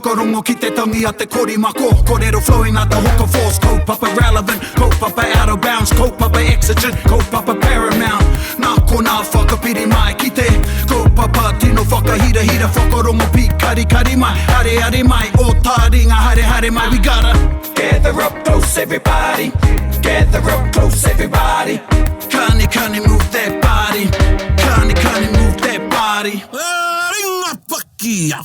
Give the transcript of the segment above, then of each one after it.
whakarongo ki te tangi a te korimako. Kōrero flowing out the hook of force. Kaupapa relevant, kaupapa out of bounds, kaupapa exigent, kaupapa paramount. Nā kona whakapiri mai ki te kaupapa tino whakahira hira whakarongo pi kari kari mai. Hare hare mai, o Taringa hare hare mai. We gotta gather up close everybody. Gather up close everybody. Kani move that body. Kani move that body. Ringa pakia.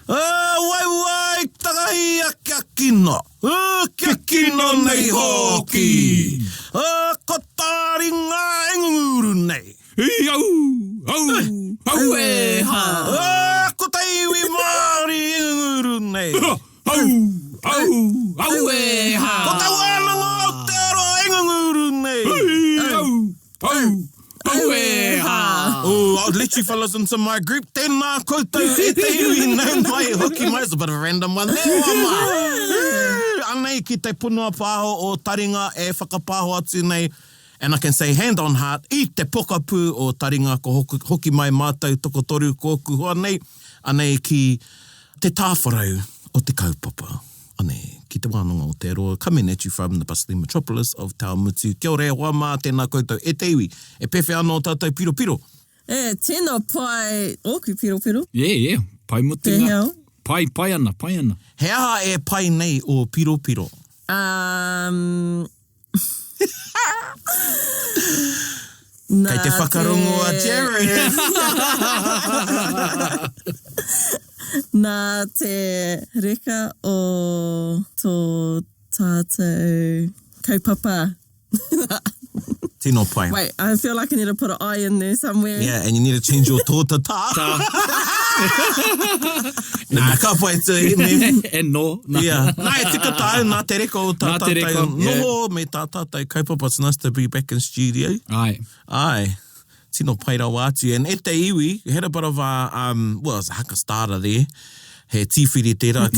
Wai tagahia kia kino. Kia kino nei hoki. Ko Taringa enguru nei. Au e ha. Ko taiwi Māori enguru nei. Au e ha. Ko tawananga Aotearoa enguru nei. Au e ha. Oh, I'll let you fellas into my group. Tēnā koutou e te iwi nau mai hoki mai. It's a bit of a random one there, mama. Anei ki te punua pāho o Taringa e whakapāho atu nei. And I can say hand on heart, I te pokapū o Taringa ko hoki mai mātou toko toru kōku hoa nei. Anei ki te tāwharau o te kaupapa. Anei, ki te wānanga o te roa, coming at you from the bustling metropolis of Taumutu. Kia ora e hoa mā, tēnā koutou e te iwi. E pewhi anō tātou piro piro. Tēnā pai oku piro piro. Yeah. Pai mo te ngā. Pai ana. He aha e pai nei o piro piro? Kei te whakarongo a Jared. Nā te reka o tō tātou kaupapa. Tino pai. Wait, I feel like I need to put an I in there somewhere. Yeah, and you need to change your tō tā. Nā, ka pai te me. And no. Yeah. Nā e tika tāu, nā te reka o tā tātou. Noho me tā tātou kaupapa. It's nice to be back in studio. Ai. Tino pai rawa atu. And e te iwi, had a bit of a, well, it's a haka starter there. He tīwhiri tērā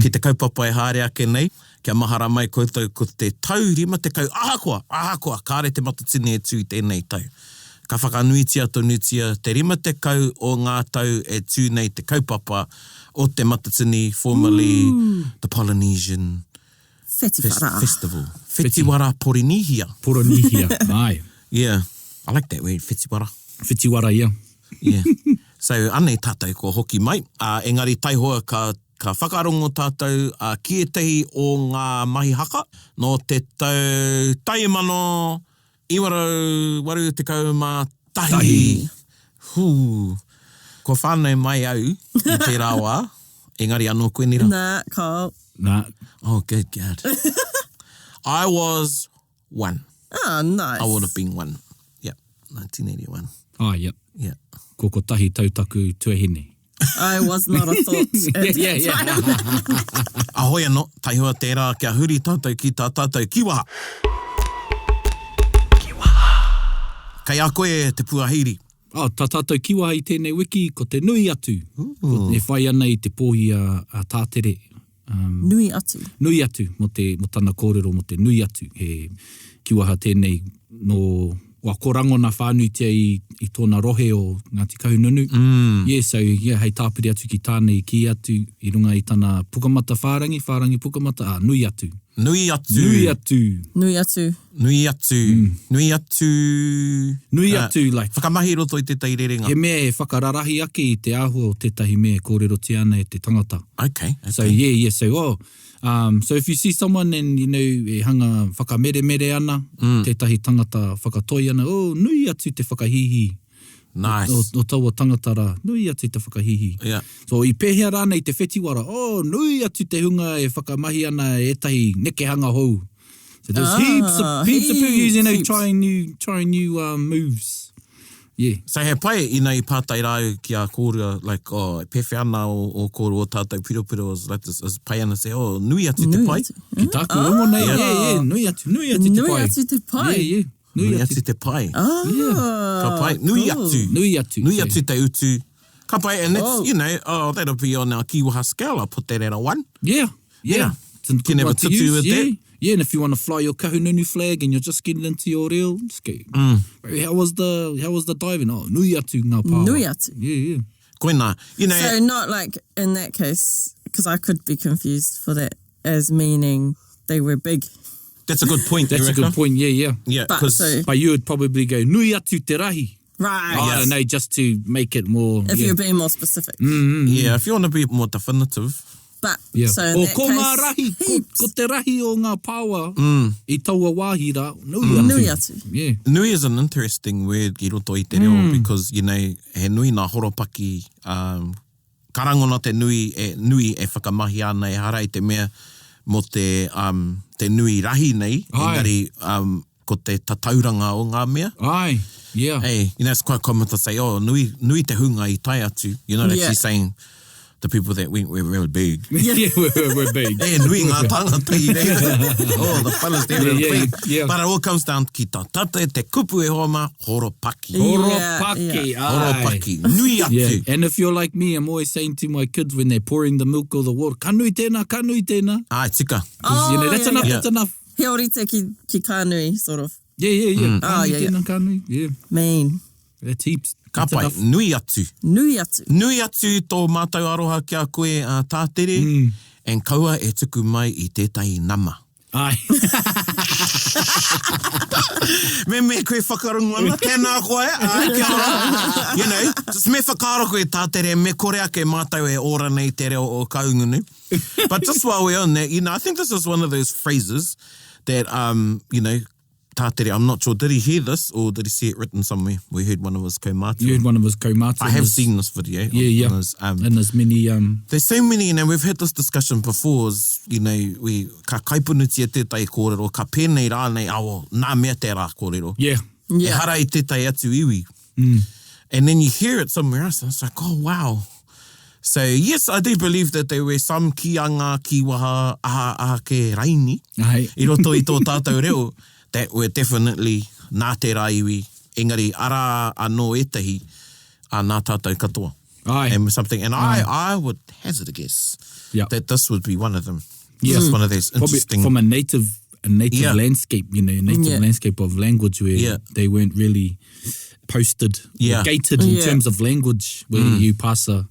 ki te kaupapa e haere ake nei. Kia mahara mai koutou ko te taurima, te kau ahakoa, kāre te matatini e tū tēnei tau. Ka whakanuitia tonutia, te rima te kau o ngā tau e tū nei te kaupapa o te matatini, formerly the Polynesian Festival. Whetiwara Porinihia. Ai. Yeah, I like that word, whetiwara. Whetiwara, yeah. Yeah. So, anei tātou ko hoki mai. Engari taihoa ka whakarongo tātou ki e tehi o ngā mahi haka no te tau taimano iwaru te kauma tahi. Ko whānau mai au i te rāwa. Engari anō koe nira. Nā. Oh, good. I was 1. Oh, nice. I would have been 1. Yep, 1981. Ah, yep. Yeah. Ko tahi tautaku tuahine. I was not a thought at the time. Ahoi anō, taihua tērā kia huri tātou ki tā tātou kiwaha. Kai a koe te puahiri. Tā tātou kiwaha i tēnei wiki, ko te nui atu. Ko te whai ana i te pōhi a tātere. Nui atu. Nui atu, mo tana kōrero mo te nui atu. He kiwaha tēnei no wa korangona whānuitia i tōna rohe o Ngāti Kahungunu. Yeah, so hei tāpiri atu ki tānei ki atu i runga i tana pukamata whārangi pukamata, nui atu. Nui atu, like. Whakamahi roto i te teirerenga. He mea he whakararahi ake i te āhua o tētahi mea kōrero te ana e te tangata. Okay. So so if you see someone and, e hanga whakamere ana, tētahi tangata whakatoi ana, nui atu te whakahihi. Nice. O taua tangatara, nui atu te whakahihi. Yeah. So i pēhea rāna i te whetiwara, nui atu te hunga e whakamahi ana e tahi nekehanga hou. So there's heaps of people, trying new moves. Yeah. So he pai ina i pātai rau ki a kōrua, like, pewhi ana o kōrua o tātou piro was like this, as pai ana say, nui atu te pai. Ki tāku ongo nei, yeah, nui atu te pai. Yeah. Nui atu te pai. Ka pai, nui atu. Nui atu te utu. Ka pai, and that's, that'll be on our kiwaha scale. I'll put that at a 1. Yeah. Can never tutu with that. Yeah, and if you want to fly your Kahungunu flag and you're just getting into your reel, just go. How was the diving? Nui atu ngā pāwa. Nui atu. Yeah. Koina, So not like, in that case, Because I could be confused for that as meaning they were big. That's a good point. That's a good point, yeah. Yeah, but you would probably go, nui atu te rahi. Right. I don't know, just to make it more... If you're being more specific. Yeah, if you want to be more definitive. But, yeah. so in o that ko case, ngā rahi, ko te rahi o ngā pāua, I taua wāhira, nui atu. Nui atu. Yeah. Nui is an interesting word ki roto I te reo, because, you know, he nui nā horopaki, karangona te nui e whakamahi ana e hara I te mea mo te nui rahi nei, engari ko te tatauranga o ngā mea. Ai, yeah. Hey, you know, it's quite common to say, oh, nui te hunga I tai atu. You're not actually saying the people that went were real big. Yeah, we're big. Hey, nui ngā tāngata I rei. Oh, the fellas there are big. Yeah. But it all comes down ki tā tate, te kupu e homa, horopaki. Horopaki, Horopaki, nui atu. Yeah, and if you're like me, I'm always saying to my kids when they're pouring the milk or the water, ka nui tēnā. Ai, tika. You know, that's enough, that's enough. He orite ki kānui, sort of. Yeah. Ka nui, Yeah. Mean. That's heaps. Ka pai, nui atu. Nui atu. Nui atu tō mātou aroha kia koe tātere, and kaua e tuku mai I tētai nama. Ai. Me koe whakarunga, tēnā koe, ai kia ora. You know, just me whakaro koe tātere, me kore ake mātou e ora nei te reo o Kahungunu. But just while we're on that, you know, I think this is one of those phrases that, you know, tātere, I'm not sure, did he hear this or did he see it written somewhere? We heard one of his kaumātua. You heard one of his kaumātua. I have seen this video. Yeah. And there's many... There's so many, you know, we've had this discussion before, is, you know, ka kaipunutia tētai kōrero, ka pēnei rānei awo, nā mea te rā kōrero. Yeah. E hara I tētai atu iwi. And then you hear it somewhere else, and it's like, oh, wow. So, yes, I do believe that there were some kianga, kiwaha, aha ke raini, I roto I tō tātou reo, that were definitely nā te rā iwi, engari ara anō etahi, nā tātou katoa. And something, and I would hazard a guess that this would be one of them. Yeah. Just one of those interesting... Probably from a native landscape, you know, landscape of language where they weren't really posted or gated in terms of language, where you pass a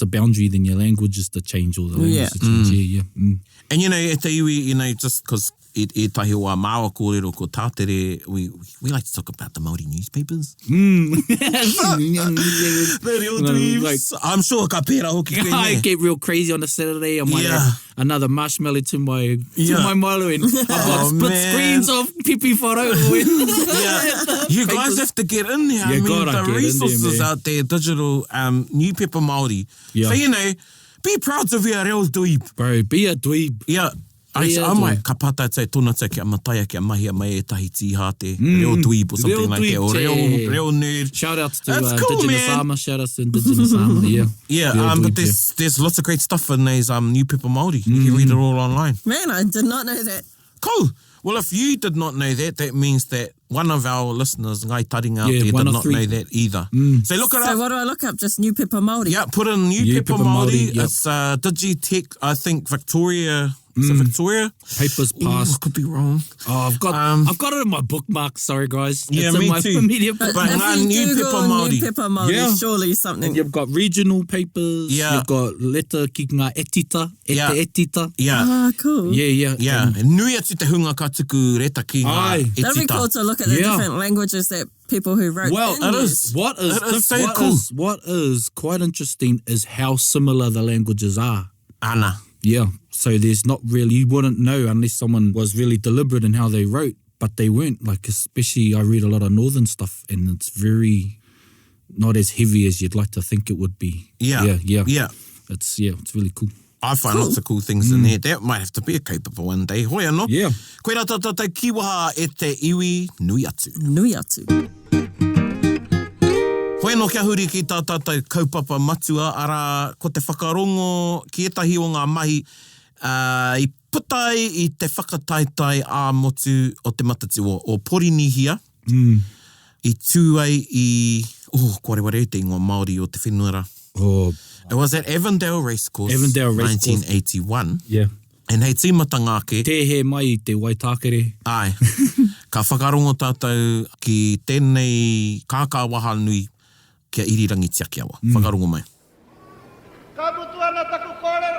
boundary, then your language is to change or the language to change. And, you know, e te iwi, you know, just because e tahi o a māua kōrero ko tātere, we like to talk about the Māori newspapers. The real dreams. I'm sure ka pēra hoki koe I get real crazy on a Saturday. I might have another marshmallow to my malo, and I've got split screens of pipi whārau. You guys have to get in there. I mean, the resources out there, digital new paper Māori. So, you know, be proud to be a real dweeb. Bro, be a dweeb. Yeah. I mai, ka pata tai tōna tai kia matai kia mahia mai e tahi tīha te reo dweeb or something like that, or reo nerd. Shout outs to cool, Indigenous Armour, shout outs to Indigenous Armour, but there's lots of great stuff in these new paper Māori. You can read it all online. Man, I did not know that. Cool. Well, if you did not know that, that means that one of our listeners, Ngai Taringa out there, did not know that either. So look it up. So what do I look up? Just New Pepper Māori? Yeah, put in New Pepper Māori. It's Digitech, I think, Victoria. Is it Victoria? Papers passed. I could be wrong. Oh, I've got it in my bookmark. Sorry, guys. Yeah, it's me in my too. Media But bookmark. New Pepper Māori, surely something. And you've got regional papers. Yeah. You've got letter ki ngā etita. Etita. Yeah. Ah, cool. Yeah. And nui atu te hunga ka tuku reta ki ngā etita. That'd be cool to look at the different languages that people who wrote it is. What is quite interesting is how similar the languages are. Ana. Yeah. So there's not really, you wouldn't know unless someone was really deliberate in how they wrote, but they weren't. Like, especially I read a lot of northern stuff and it's very, not as heavy as you'd like to think it would be. Yeah. It's really cool. I find lots of cool things in there. That might have to be a kaupapa one day. Hoi anō. Yeah. Koe rā tātai kiwaha e te iwi nui atu. Nui atu. Hoi anō kia huri ki tā tātai kaupapa matua, ara ko te whakarongo ki etahi o ngā mahi I putai I te whakataitai a motu o te matatu o Porinihia. I tūai I... kore ware te ingoa Māori o te whenuara. It was at Avondale Racecourse, 1981. Yeah. And hei tīmata ngāke. Te he mai I te waitākere. Ai. Ka whakarongo tātou ki tēnei kākāwaha nui kia Irirangi Tiakiawa. Whakarongo mai. Ka mutu ana taku kore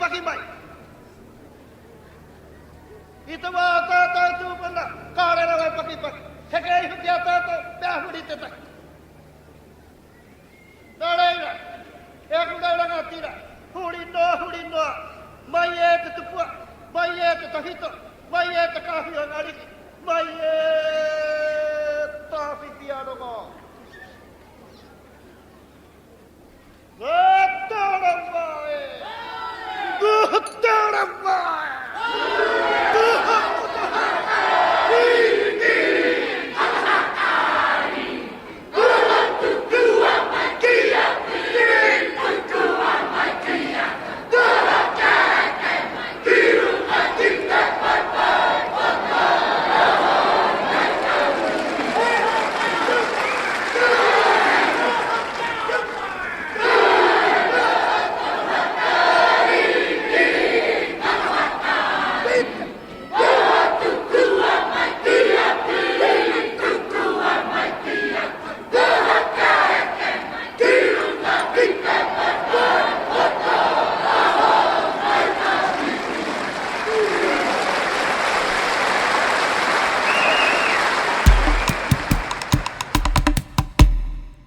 paki mai. I te wā tātou tūpuna, kārera wai paki. Heke i huki a tātou, pēr huri te tai. Nā reira, e aku reira tira, huri noa, mai e te tupua, mai e te tahito, mai e te kāwhia ngariki, mai e tāwhiti aronga. Ngā Taonga! Ngā Taonga!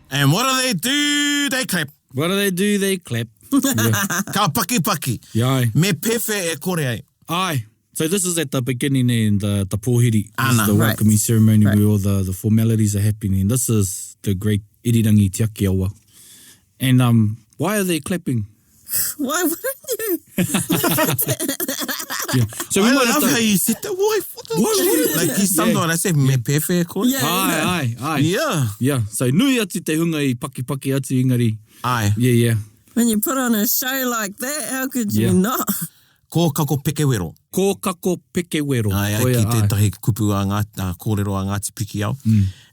And what do they do? They clap. What do? They clap. Ka paki. Yeah. Me pewhi e kore ai. Aye. So this is at the beginning and the pōhiri. Ana. This is the welcoming ceremony where all the formalities are happening. This is the great Irirangi Tiakiawa. And why are they clapping? Why wouldn't you? Yeah. So we I might love have to... how you said that. Why? Like he's sometimes I say me pewhi e kore. Yeah. Aye. Yeah. Yeah. So nui atu te hunga I paki atu ingari. Aye. Yeah. When you put on a show like that, how could you not? Ko kako pekewero. Ko kako pekewero. Ai, ki tētahi kupu a kōrero a Ngāti piki au.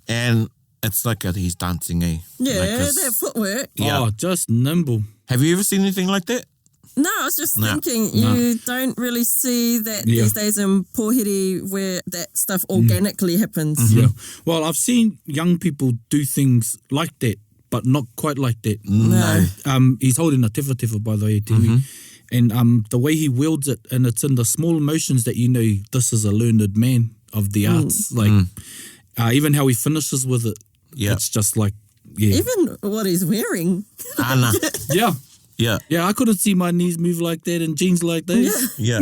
And it's like he's dancing, eh? Yeah, like that footwork. Yeah. Oh, just nimble. Have you ever seen anything like that? No, I was just thinking, you don't really see that these days in pōhiri where that stuff organically happens. Yeah. Well, I've seen young people do things like that, but not quite like that. No. He's holding a tefa, by the way, Tiwi. And the way he wields it, and it's in the small motions that you know this is a learned man of the arts. Like, even how he finishes with it, it's just like, Even what he's wearing. Ana. Yeah, I couldn't see my knees move like that and jeans like those. Yeah.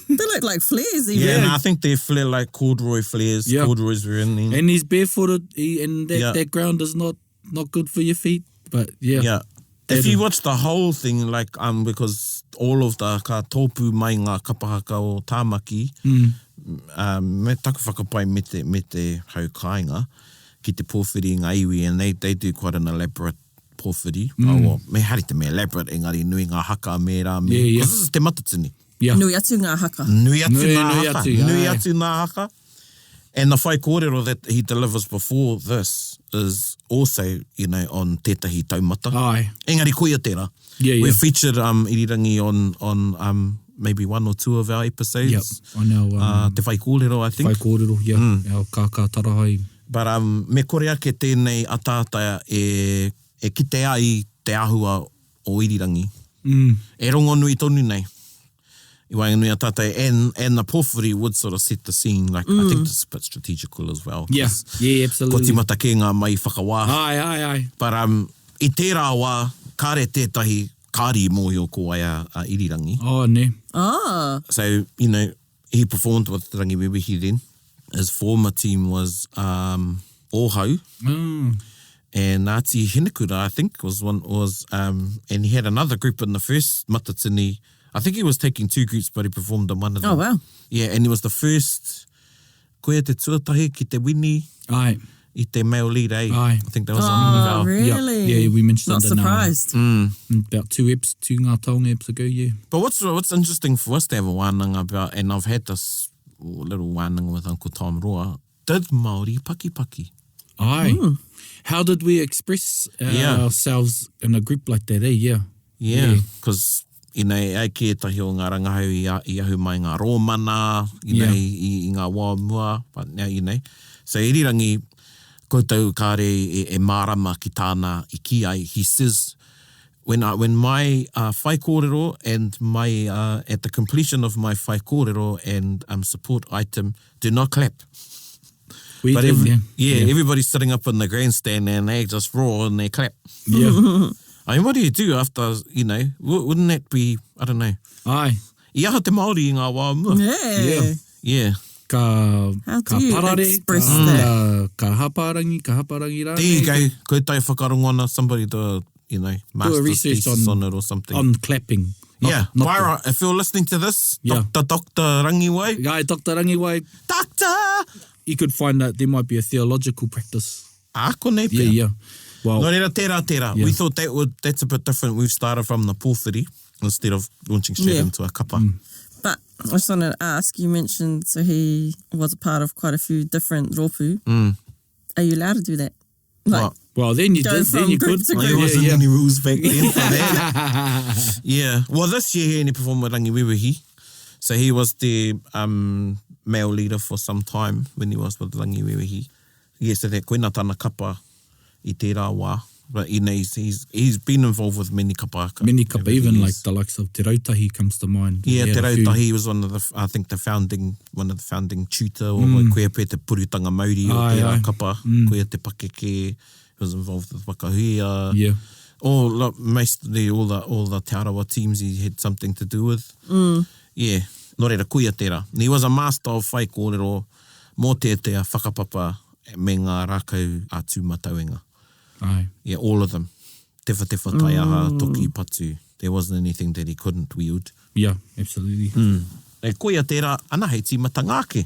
They look like flares even. Yeah, and I think they flare like corduroy flares. Yeah. Corduroys were in there. And he's barefooted, and that ground is not good for your feet. But Yeah. If you watch the whole thing, like, because all of the ka tōpū mai ngā kapahaka o tāmaki, me taku whakapai me te haukainga ki te pōwhiri ngā iwi, and they do quite an elaborate pōwhiri. Me harite me elaborate, engari nui ngā haka me rā me. Yeah. This is te Matatini. Yeah. Nui atu ngā haka. Nui atu Nui ngā haka. atu, Nui aye. atu ngā haka. And the whai kōrero that he delivers before this is also, on tētahi taumata. Aye. Engari koia tērā. Yeah. We've featured Irirangi on maybe one or two of our episodes. Yep. On our... te whai kōrero, I think. Whai kōrero, our kākā tarahai. But me kore ake tēnei atata e kite ai te ahua o Irirangi. E rongo nui tonu nei. I wainganui atata, and the pōwhiri would sort of set the scene. Like, I think this is a bit strategical as well. Yeah, absolutely. Ko timata ke ngā mai whakawā. Aye. But I tērā wā, kāre tētahi kāri mōhio ko ai a Irirangi. Oh, ne. Oh. So, he performed with Rangiwewehi then. His former team was Ohau. And Ngāti Hinekura, I think, and he had another group in the first Matatini. I think he was taking two groups, but he performed in one of them. Oh, wow. Yeah, and he was the first koea te tuatahi ki te wini. Aye. I te male lead, eh? Aye. I think that was on one of our... Really? Yeah, we mentioned Not it in surprised. about two Ngā Taonga eps ago, yeah. But what's interesting for us to have a wānanga about, and I've had this little wānanga with Uncle Tom Roa, did Māori paki? Aye. How did we express ourselves in a group like that, eh? Yeah, because... ai ki etahi o ngā rangahau I ahu mai ngā rōmana, I ngā wāmua, but So Irirangi, koutou kāre e mārama ki tāna I ki ai, he says, when my whai kōrero and my at the completion of my whai kōrero and support item, do not clap. But everybody's sitting up in the grandstand and they just roar and they clap. Yeah. I mean, what do you do after, you know, wouldn't that be, I don't know. Ai. I aha te Māori I ngā wā mua. Yeah. Yeah. Ka you parare, express that? Ka haparangi rāne. There you go. Koe tai whakarongona, somebody do, you know, master's thesis on it or something. On clapping. Myra, if you're listening to this, Dr. Rangiwewehi. Yeah, Dr. Rangiwewehi. Doctor! You could find that there might be a theological practice. Konei pia. Yeah. Well, no reira, tērā. Yeah. We thought that's a bit different. We've started from the pōwhiri instead of launching straight into a kapa. But I just wanted to ask, you mentioned so he was a part of quite a few different rōpū. Are you allowed to do that? Like, well, then you did. Then you could. There wasn't any rules back then for that. Yeah. Well, this year he performed with Rangiwewehi. So he was the male leader for some time when he was with Rangiwewehi. Yes, so that koina tāna kapa I tērā wā. But you know, he's been involved with many kapa. Many kapa, even like the likes of Te Rautahi comes to mind. Yeah, Te Rautahi was one of the founding tutor or koea pe te purutanga Māori o tērā kapa. Koea te pakeke, he was involved with Whakawatea. Yeah. Mostly all the Te Arawa teams he had something to do with. Yeah, no reira, kuia tērā. He was a master of whai kōrero mō tētea whakapapa me ngā rākau atu matauenga. Aye. Yeah, all of them. Tewa taiaha, toki, patu. There wasn't anything that he couldn't wield. Yeah, absolutely. E koia tērā, ana hei tīmata ngāke.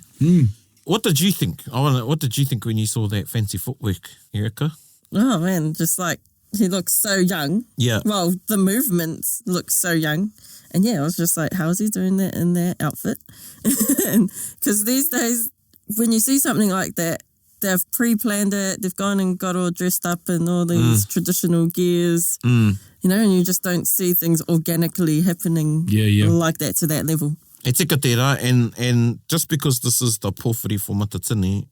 What did you think? What did you think when you saw that fancy footwork, Erika? oh man, just like, he looks so young. Yeah. Well, the movements look so young. And yeah, I was just like, how is he doing that in that outfit? Because these days, when you see something like that, they've pre-planned it, they've gone and got all dressed up in all these traditional gears, you know, and you just don't see things organically happening like that to that level. E tika tērā, and just because this is the pōwhiri for Matatini,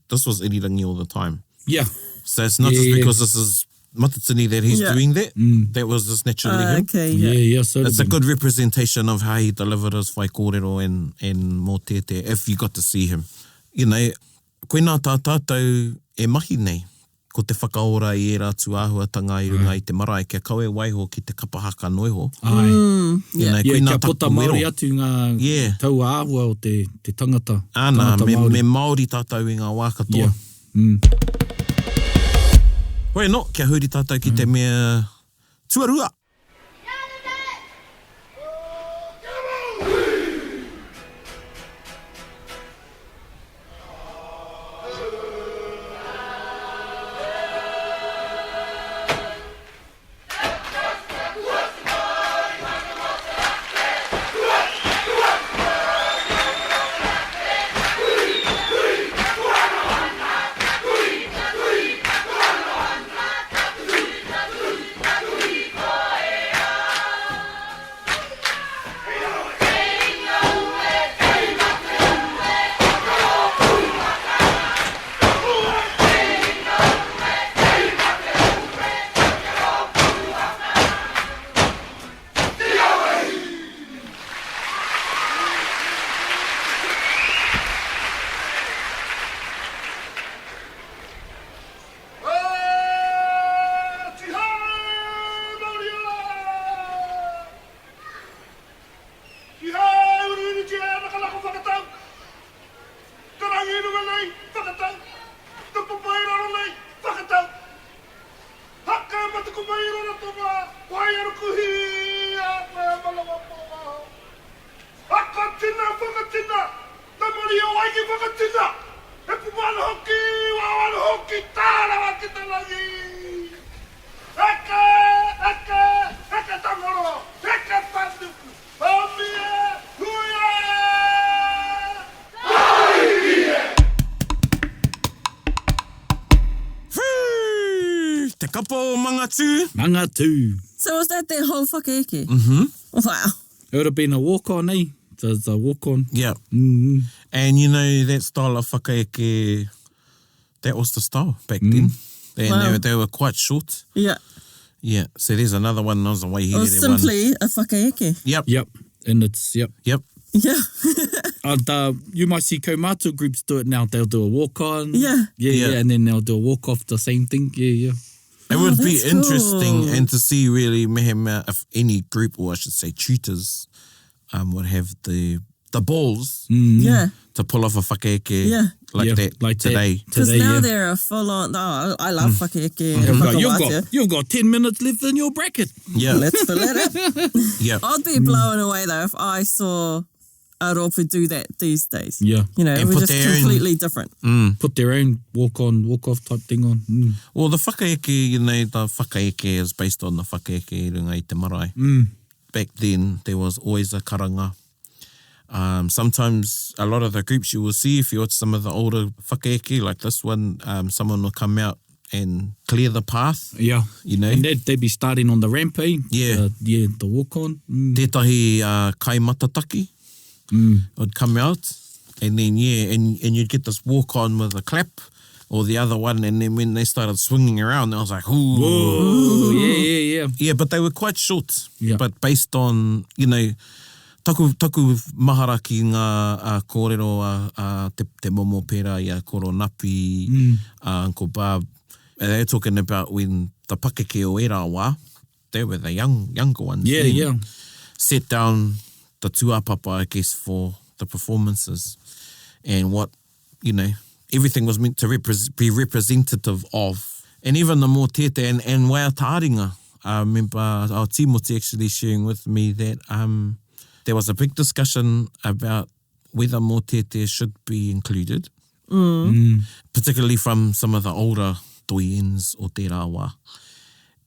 this was Irirangi all the time. Yeah. So it's not just because this is Matatini that he's doing that. That was just naturally him. Okay, Yeah, so it's a good representation of how he delivered his whai kōrero and mō tēte, if you got to see him. You know, koe nā tātou e mahi nei, ko te whakaora I e rātu āhuatanga I runga I te marae, kia kaue waiho ki te kapa haka noiho. Ai. You know, koe kia nā pota taku mero. Māori atu ngā tau āhua o te tangata. Ana, Māori. me Māori tātou I ngā wākatoa. Yeah. Koe no, kia huri tātou ki te mea tuarua. Mangatu. So was that their whole whakaeke? Wow. It would have been a walk-on, eh? It's a walk-on. Yeah. And you know, that style of whakaeke, that was the style back then. And they were quite short. Yeah. Yeah, so there's another one. I was away here. Or simply a whakaeke. Yep. And it's, Yep. Yeah. And you might see kaumātua groups do it now. They'll do a walk-on. Yeah. Yeah, and then they'll do a walk-off, the same thing. Yeah. It would be that's interesting cool. and to see really mehema if any group, or I should say tutors, would have the balls Yeah. to pull off a whakaeke like that like today. Because Today, now yeah. they're a full-on... Oh, I love whakaeke and Whakawatea. You've got 10 minutes left in your bracket. Yeah, Let's fill it up. yeah. I'd be blown away, though, if I saw a ropu do that these days. Yeah. You know, And we're put just their own- completely different. Put their own walk-on, walk-off type thing on. Well, the whakaeke, you know, the whakaeke is based on the whakaeke i runga i te marae. Back then, there was always a karanga. Sometimes a lot of the groups you will see, if you watch some of the older whakaeke, like this one, someone will come out and clear the path, Yeah. you know. And they'd be starting on the ramp, eh? Yeah. The walk-on. Tētahi kai matataki would come out, and then, and you'd get this walk-on with a clap, or the other one, and then when they started swinging around, I was like, ooh. Oh, yeah. Yeah, but they were quite short. Yeah. But based on, you know, taku mahara ki ngā kōrero te momo pera i a koro napi, Uncle Bob. And they're talking about when the pakeke o Arawa, they were the younger ones. Yeah, then, yeah. set down the tuapapa, I guess, for the performances. And what, you know, everything was meant to be representative of. And even the mō tete and wai Taringa. I remember our Timoti actually sharing with me that there was a big discussion about whether mō tete should be included, particularly from some of the older toiens o te rāwa.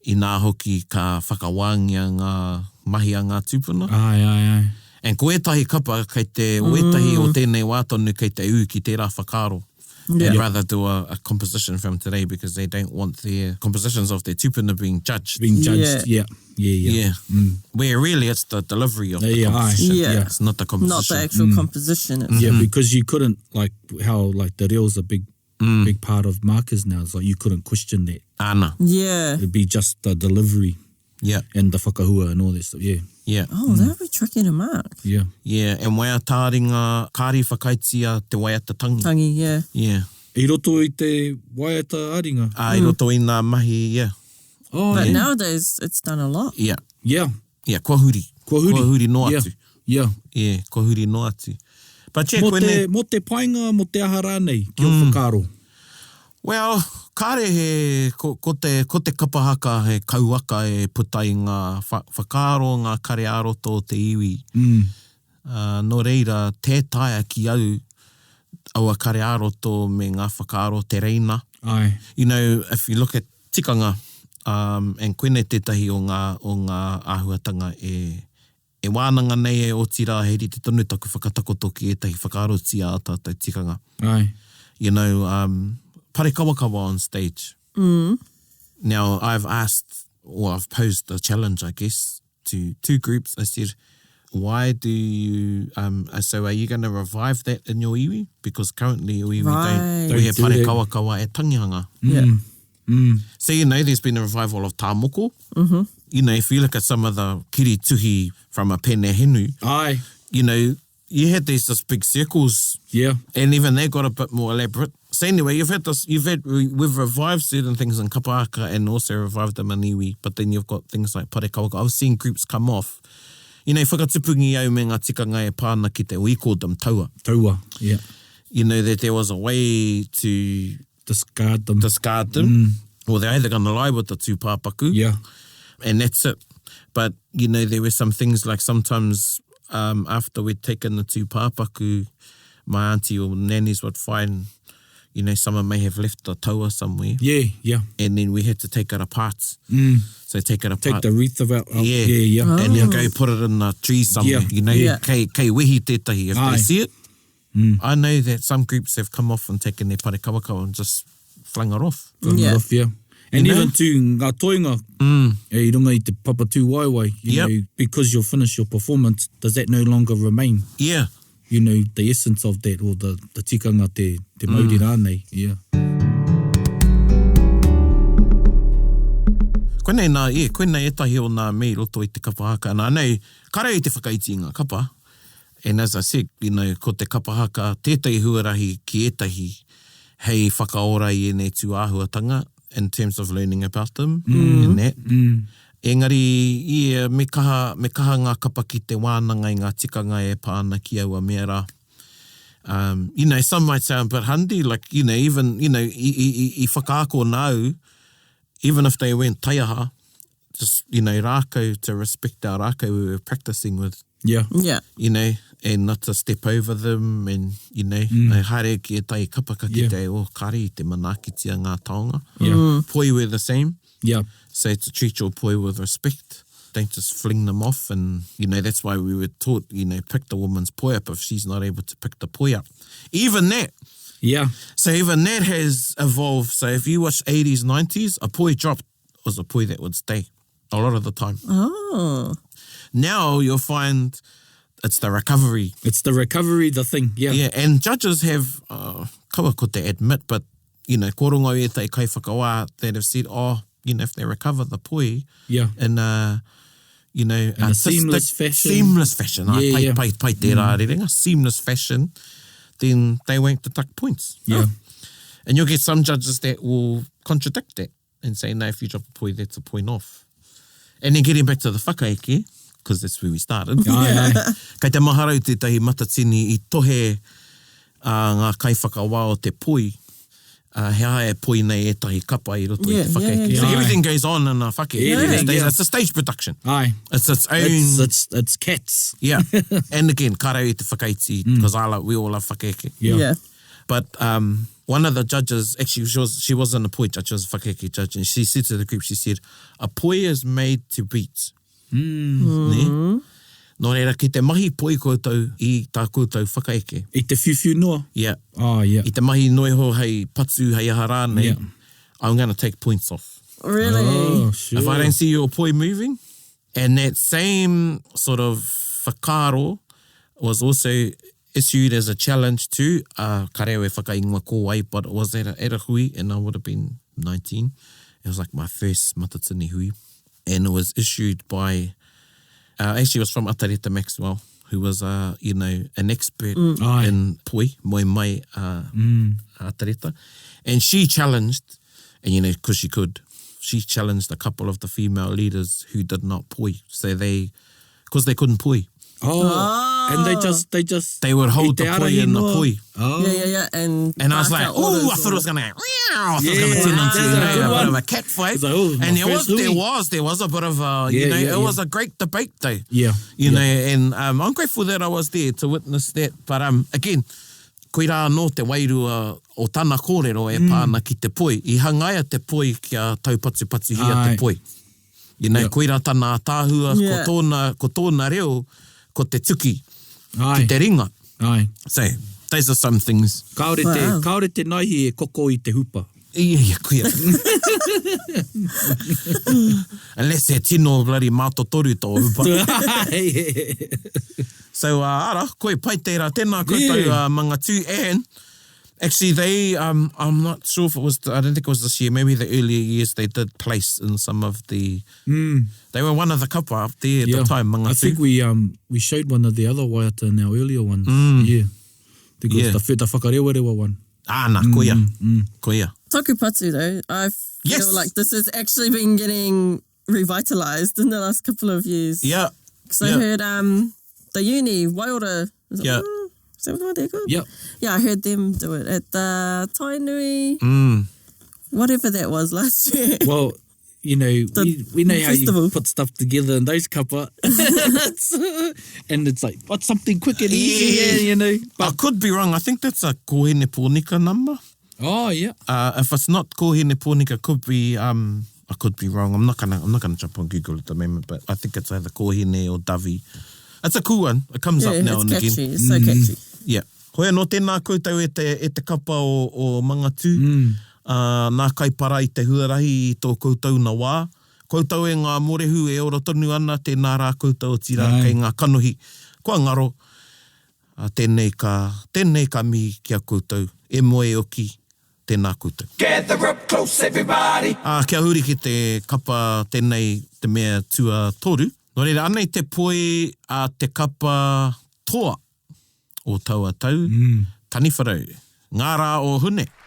I nā hoki ka whakawāngia ngā mahi a ngā tūpuna. Ai. And ko etahi kapa kei te oetahi o tēnei wātonu kei te u ki tērā whakaro. They'd rather do a composition from today because they don't want their compositions of their tupuna being judged. Yeah. Where really it's the delivery of the Yeah, composition. Yeah. It's not the Not composition. the actual composition. It's Yeah, because you couldn't, like, how, like, the reo's a big part of markers now. It's like you couldn't question that. Ana. Yeah. It'd be just the delivery Yeah. and the whakahua and all that stuff. Yeah. Oh, that would be tricky to mark. Yeah. And wai a Taringa, kāri whakaitia te waiata tangi. Tangi, yeah. Yeah. I roto I te waiata aringa. I roto i ngā mahi, Oh, But yeah. nowadays, it's done a lot. Yeah. Yeah. Kua huri. Kua huri. no atu. Yeah. Kua huri no atu. But yeah, Mo te painga, mo te aha rānei, ki o whakaro. Well, kāre he, ko te kapahaka he kauaka e putai ngā whakaro, ngā kare aroto te iwi. Nō reira, tētaia ki au kare aroto me ngā whakaro te Rina. Ai. You know, if you look at tikanga, and koene tētahi o ngā āhuatanga e wānanga nei e o tira heri te tonu taku whakatakoto ki etahi whakaro tia ata te tikanga. Ai. You know, pare kawakawa on stage. Now, I've posed a challenge, I guess, to two groups. I said, why do you, so are you going to revive that in your iwi? Because currently we Right. we have Don't pare do that. kawakawa at tangihanga. Yeah. So, you know, there's been a revival of tā moko. You know, if you look at some of the kiri tuhi from a pene henu, Ai. you know, you had these big circles, Yeah. and even they got a bit more elaborate. So anyway, we've revived certain things in kapahaka and also revived them in iwi, but then you've got things like pare kawaka. I was seeing groups come off. You know, whakatupungi au me ngā tikanga e pāna ki te, we called them taua. Taua. Yeah. You know, that there was a way to Discard them. or they're either going to lie with the tūpāpaku, Yeah. and that's it. But, you know, there were some things like sometimes after we'd taken the tūpāpaku, my auntie or nannies would find, you know, someone may have left the taua somewhere. Yeah. And then we had to take it apart. So take it apart. Take the wreath out. Yeah. Yeah. And then go put it in the tree somewhere. Yeah. You know, Yeah. kei wehi tētahi. If Aye. they see it, I know that some groups have come off and taken their pare kawakawa and just flung it off. Yeah. Off, yeah. And You know? even to Ngā Taonga, i runga I te papatū waiwai, you know, because you'll finish your performance, does that no longer remain? Yeah. You know, the essence of that, or the tikanga te mauri rānei, yeah. koenei etahi o nā mei roto i te kapa haka. And I know, kare i te whakaiti ngā kapa. And as I said, ko te kapa haka, tētai huarahi ki etahi, hei whakaora i nei tū āhuatanga in terms of learning about them and that. Engari, me kaha ngā kapa ki te wānanga i ngā tikanga e pāna ki aua mea rā. Some might sound a bit handy, like, even, I whakaako nāu, even if they went taiaha, just, rākau, to respect our rākau we were practicing with. Yeah. Yeah. And not to step over them, and, nei haere ki e tai kapaka ki te, kari, te manakitia Ngā Taonga. Yeah. Poi were the same. Yeah. So to treat your poi with respect. Don't just fling them off, and, that's why we were taught, pick the woman's poi up if she's not able to pick the poi up. Even that. Yeah. So even that has evolved. So if you watch 80s, 90s, a poi drop was a poi that would stay a lot of the time. Oh. Now you'll find it's the recovery. It's the recovery, the thing, yeah. Yeah, and judges have, kawa ko te admit, but, korongo e te kai whakawā that have said, if they recover the poi in a, in a seamless fashion. Seamless fashion. Pai te rārerenga, seamless fashion, then they won't deduct points. Yeah. And you'll get some judges that will contradict that and say, no, if you drop a poi, that's a point off. And then getting back to the whakaeke, because that's where we started. Kei te maharau tētahi matatini I tohe ngā kai whakawā o te poi, he hae poi nei etahi kapa I roto I te whakaeke. So everything goes on in a whakaeke. It's a stage production. Aye. It's its own... It's cats. Yeah. And again, karau I te whakaiti, because we all love whakaeke. Yeah. But one of the judges, actually, she wasn't a poi judge, she was a whakaeke judge, and she said to the group, she said, a poi is made to beat. Ne? Nō reira, ki te mahi poi koutou I tā koutou whakaeke. I te whiwhiu noa? Yeah. Oh, yeah. I te mahi noiho hei patu hei aha rānei, I'm going to take points off. Really? Oh, sure. If I don't see your poi moving, and that same sort of whakaro was also issued as a challenge to ka reo e whakaingoa ko ai, but it was at a hui, and I would have been 19. It was like my first matatini hui. And it was issued by, actually it was from Atareta Maxwell, who was, an expert in poi, moi mai Atareta. And she challenged, and because she could, she challenged a couple of the female leaders who did not poi. So because they couldn't poi. And they would hold the poi in the poi. Yeah. And I was like, I thought it was going to turn into a bit of a cat fight. Like, and there was a bit of a, it was a great debate though. Yeah. And I'm grateful that I was there to witness that. But again, koe rā no te wairua o tāna kōrero e pāna ki te poi. I hangaia te poi kia taupatu hia te poi. Koe rā tāna tāhua, ko tōna reo, ko te tuki, ki te ringa. So, those are some things. Kaore te naihi e koko I te hupa. Ia, kuia. Unless e tino bloody mātotoru tō hupa. So, ara, koe pai tērā, tēnā koutou mga tū. And actually, they, I'm not sure if it was, I don't think it was this year, maybe the earlier years, they did place in some of the, they were one of the kapa up there at the time, mga I think we showed one of the other waiata in our earlier ones. Yeah. I think it was the whakarewarewa one. Nā, koia. Taku patu though, I feel like this has actually been getting revitalised in the last couple of years. Yeah. Because I heard the uni, Waiora, is that what they're called? Yep. Yeah, I heard them do it at the Tainui, whatever that was last year. Well, we know festival. How you put stuff together in those kapa. And it's like, what's something quick and easy, But I could be wrong. I think that's a kohene pōnika number. Oh, yeah. If it's not kohene pōnika, it could be, I could be wrong. I'm not gonna jump on Google at the moment, but I think it's either kohene or davi. It's a cool one. It comes up now and catchy. again. It's so catchy. Yeah. Hoi no tēnā koutou e te kapa o mangatu. Nā kaipara I te huarahi I tō koutou na wā. Koutou e ngā morehu e ora tonu ana, tēnā rā koutou o tira kei ngā kanohi. Kua ngaro, tēnei ka mihi kia koutou, e moe oki, tēnā koutou. Gather up close, everybody. Kia huri ki te kapa tēnei te mea tua toru. Nō reira, anei te poe a te kapa toa o taua tau. Tani wharau, ngā rā o Hune. Ngā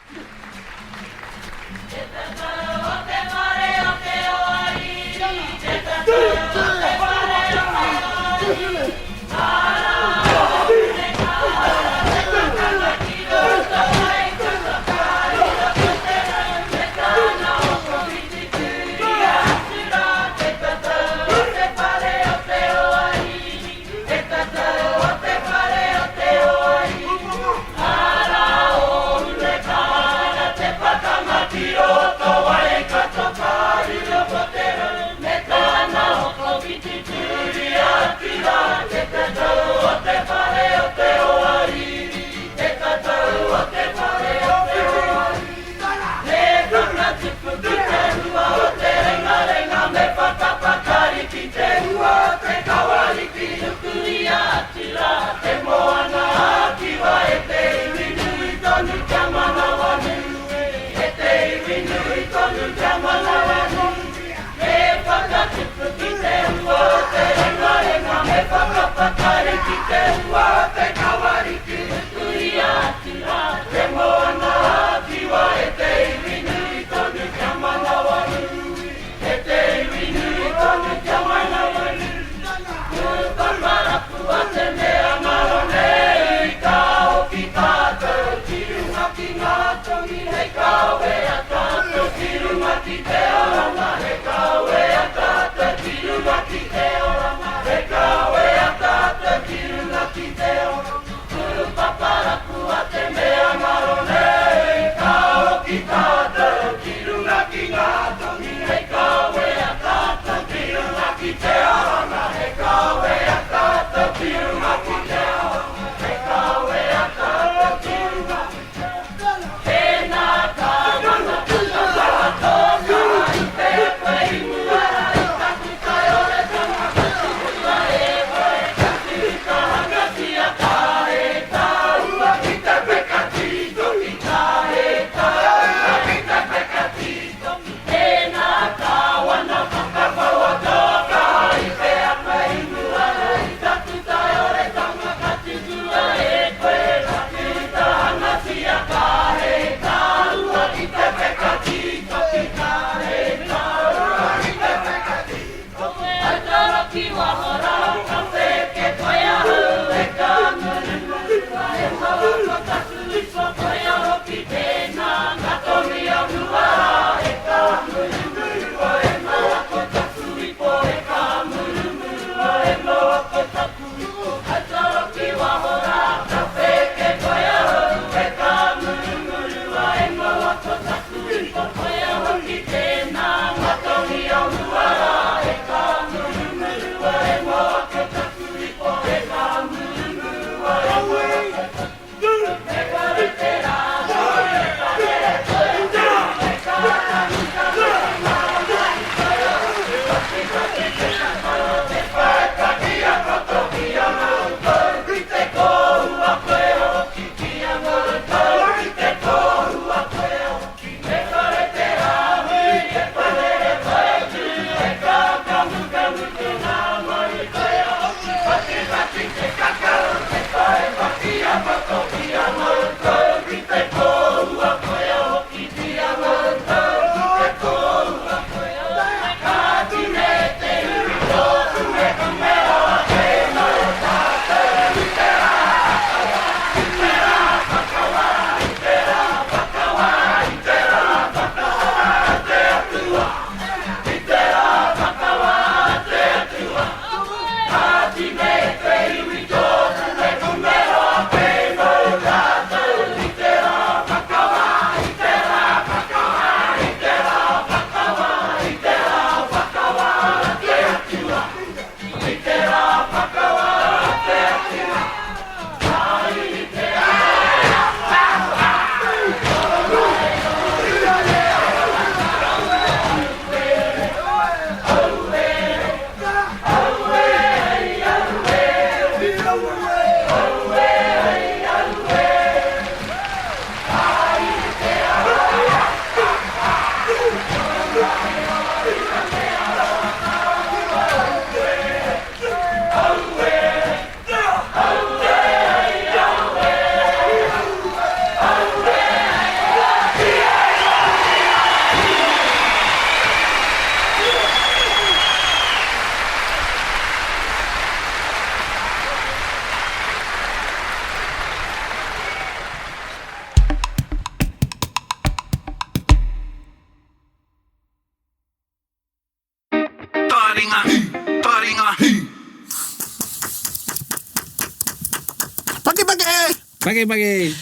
Pake.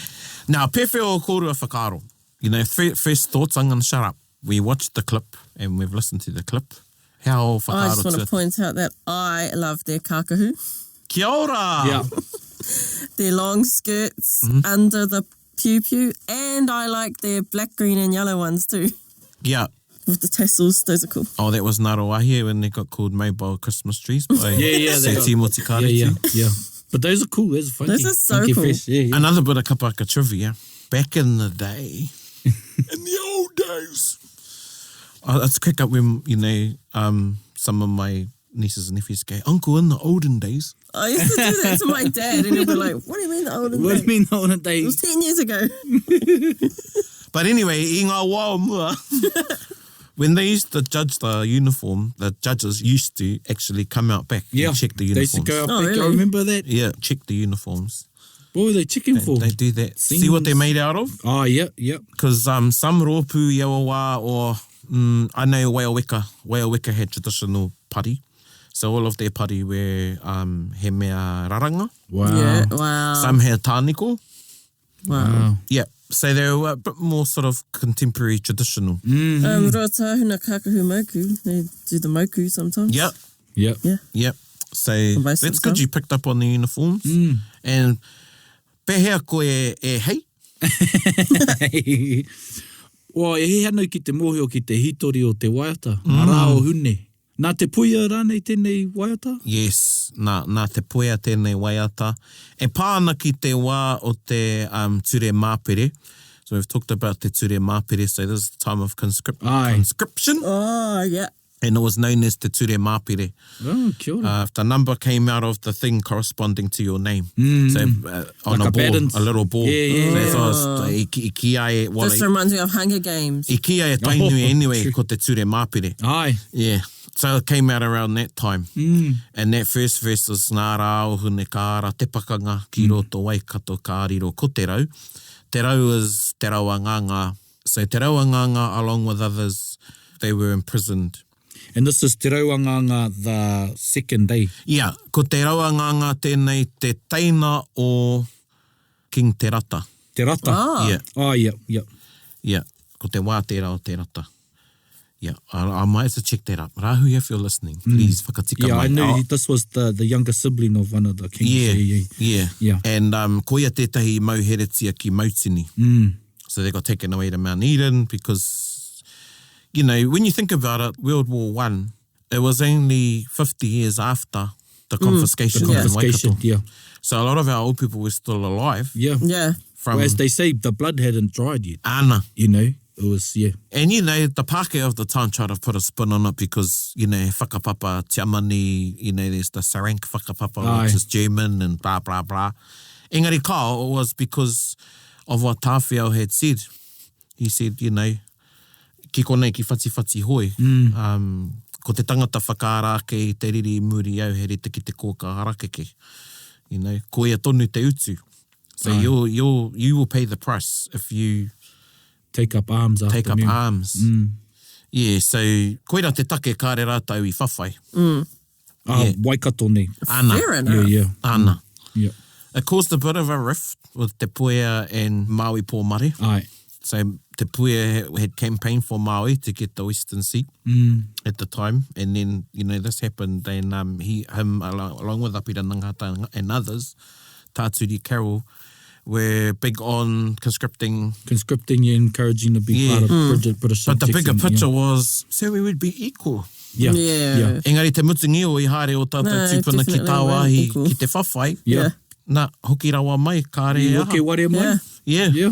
Now, pewhi o kōrua whakaaro. You know, first thoughts, I'm going to shut up. We watched the clip and we've listened to the clip. How whakaaro I just want to point out that I love their kākahu. Kia ora! Yeah. Their long skirts under the pew, and I like their black, green and yellow ones too. Yeah. With the tassels, those are cool. Oh, that was Ngāti when they got called mobile Christmas trees by Seti Motikari. Yeah. But those are cool. Those are funky. Those are so funky cool. Fresh. Yeah. Another bit of kapaka trivia. Back in the day, in the old days, let's crack up when, you know, some of my nieces and nephews go, Uncle, in the olden days. I used to do that to my dad, and he'd be like, what do you mean the olden days? What do you mean the olden It was days? 10 years ago. But anyway, i ngā wā mua, when they used to judge the uniform, the judges used to actually come out back and check the They used uniforms. to go up Oh, back. really? I remember that. Yeah, check the uniforms. What were they checking for? They do that. See what they're made out of? Oh, yeah. Because some rōpū Iawawa or I know Waiaweka had traditional pari. So all of their pari were he mea raranga. Wow. Yeah, wow. Some had tāniko. Wow. Yeah. So they were a bit more sort of contemporary, traditional. Roa tāhuna kākahu moku. They do the moku sometimes. Yep. Yep. Yeah. Yep. So most of that's the good time. you picked up on the uniforms. And pehea koe e hei. Wā, e he anau ki te mōhio ki te hitori o te waiata. Arawa o Hune. Nā te puia rānei tēnei waiata? Yes, nā te Puea tēnei waiata. E pāna ki te wā o te ture māpere. So we've talked about te ture māpere, so this is the time of conscription. Oh, yeah. And it was known as te ture māpere. Oh, kia ora. The number came out of the thing corresponding to your name. So on Like a a board, badance. a little board. Yeah. So I kia e, well, This reminds me of Hunger Games. I kia e tainui anyway, true. ko te ture māpere. Ai. Yeah. So it came out around that time. And that first verse is Ngā rā o hune kā ara te pakanga ki roto Waikato kā riro ko te rau. Te rau is te rawanganga. So te rawanganga, along with others, they were imprisoned. And this is Te Rauanganga the second day. Yeah, ko te rawanganga tēnei te teina o King Te Rata. Te Rata. Ah. Yeah, Oh, yeah. yeah. Ko te wātera o Te Rata. Yeah, I might have to check that up. Rahui, if you're listening, please whakatika Yeah, mai. I knew this was the younger sibling of one of the kings. Yeah. And koia tētahi mauheretia ki Mautini. So they got taken away to Mount Eden because, you know, when you think about it, World War I, it was only 50 years after the confiscation The in confiscation, Waikato. yeah. So a lot of our old people were still alive. Yeah. Yeah. From Well, as they say, the blood hadn't dried yet. Ana. You know, it was, yeah. And, you know, the Pākehā of the time tried to put a spin on it because, you know, whakapapa, tiamani, you know, there's the Sarank whakapapa, which is German and blah, blah, blah. Engari kao, it was because of what Tāwhiao had said. He said, you know, ki konei ki whati hoi. Ko te tangata whakaarake i te riri muri au he rete ki te kōka harakeke. You know, ko ia tonu te utu. So you will pay the price if you Take up arms after take up me. arms. Yeah, so koira te take kāre rātau I whawhai. Yeah. Waikato nei. Ana. Fair enough. Yeah. Ana. Yeah. It caused a bit of a rift with Te Puea and Maui Pōmare. Ai. So Te Puea had campaigned for Maui to get the Western seat at the time. And then, you know, this happened. And him along with Apira Ngāta and others, Tāturi Carol, were big on conscripting. Conscripting you, encouraging to be part of British But the subjects bigger and, picture was, so we would be equal. Yeah. Yeah. Engari te mutungi o I haere o tātou No, tūpuna ki definitely tā weren't wāhi equal. ki te whawhai. Yeah. Nā, hoki rawa mai, kāre You aha. okay, ware mai? Yeah. Yeah. Yeah.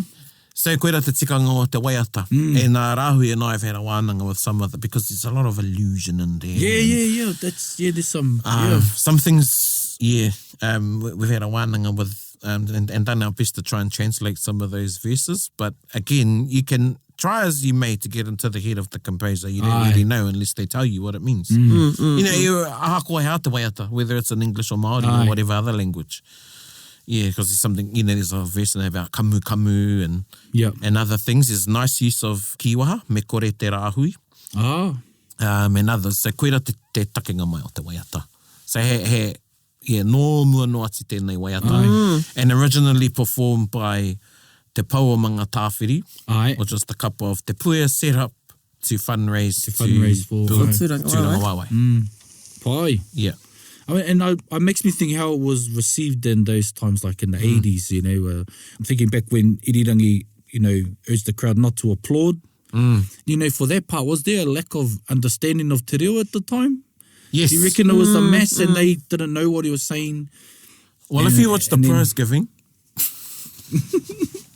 So koera te tikanga o te waiata. And Rahui and I have had a wānanga with some of it because there's a lot of illusion in there. Yeah. That's, there's some, Some things, we've had a wānanga with and done our best to try and translate some of those verses. But again, you can try as you may to get into the head of the composer. You don't really know unless they tell you what it means. You know, you're ahako hea te waiata, whether it's in English or Māori or whatever other language. Yeah, because there's something, you know, there's a verse in there about kamu and other things. There's nice use of kiwaha, me kore te rāhui, and others. So koera te takinga mai o te waiata. So he no mua no ati tēnei waiata. And originally performed by Te Puea Ngā Taonga, which was the couple of Te Puea set up to fundraise for Tūrangawaewae. Pai. Yeah. I mean, and it makes me think how it was received in those times, like in the 80s, you know. I'm thinking back when Irirangi, you know, urged the crowd not to applaud. You know, for that part, was there a lack of understanding of te reo at the time? Yes. Do you reckon it was a mess and they didn't know what he was saying? Well, if you watch the prize giving...